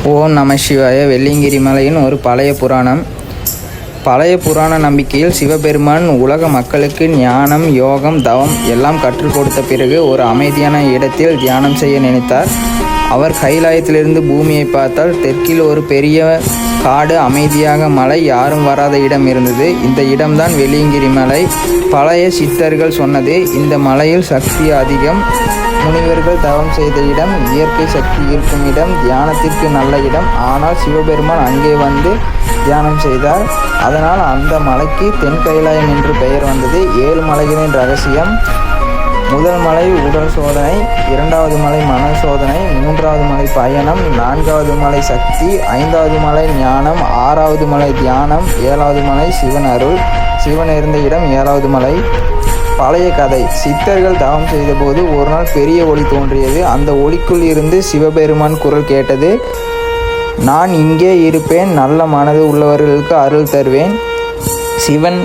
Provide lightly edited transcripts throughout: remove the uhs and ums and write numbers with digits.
ஓம் நம சிவாய. வெள்ளியங்கிரி மலையின் ஒரு பழைய புராணம். பழைய புராண நம்பிக்கையில் சிவபெருமான் உலக மக்களுக்கு ஞானம், யோகம், தவம் எல்லாம் கற்றுக் கொடுத்த பிறகு ஒரு அமைதியான இடத்தில் தியானம் செய்ய நினைத்தார். அவர் கைலாயத்திலிருந்து பூமியை பார்த்தால் தெற்கில் ஒரு பெரிய காடு, அமைதியாக மலை, யாரும் வராத இடம் இருந்தது. இந்த இடம்தான் வெள்ளியங்கிரி மலை. பழைய சித்தர்கள் சொன்னது, இந்த மலையில் சக்தி அதிகம், முனிவர்கள் தவம் செய்த இடம், இயற்கை சக்தி இருக்கும் இடம், தியானத்திற்கு நல்ல இடம். ஆனால் சிவபெருமான் அங்கே வந்து தியானம் செய்தார். அதனால் அந்த மலைக்கு தென் கைலாயம் என்று பெயர் வந்தது. 7 மலைகளின் ரகசியம்: முதல் மலை உடல் சோதனை, 2வது மலை மன சோதனை, 3வது மலை பயணம், 4வது மலை சக்தி, 5வது மலை ஞானம், 6வது மலை தியானம், 7வது மலை சிவன் அருள். சிவன் இருந்த இடம் 7வது மலை. பழைய கதை: சித்தர்கள் தவம் செய்தபோது ஒரு நாள் பெரிய ஒளி தோன்றியது. அந்த ஒளிக்குள் இருந்து சிவபெருமான் குரல் கேட்டது: நான் இங்கே இருப்பேன், நல்ல மனது உள்ளவர்களுக்கு அருள் தருவேன். சிவன்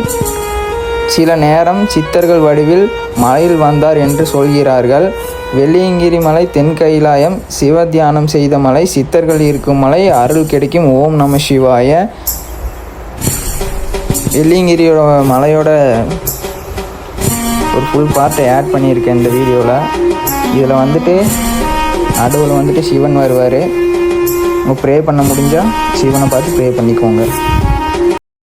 சில நேரம் சித்தர்கள் வடிவில் மலையில் வந்தார் என்று சொல்கிறார்கள். வெள்ளியங்கிரி மலை தென் கைலாயம், சிவ தியானம் செய்த மலை, சித்தர்கள் இருக்கும் மலை, அருள் கிடைக்கும். ஓம் நம சிவாய. வெள்ளியங்கிரியோட மலையோட ஒரு ஃபுல் பார்ட்டை ஆட் பண்ணியிருக்கேன் இந்த வீடியோவில். இதில் வந்துட்டு நடுவில் வந்துட்டு சிவன் வருவார். ப்ரே பண்ண முடிஞ்சால் சிவனை பார்த்து ப்ரே பண்ணிக்கோங்க.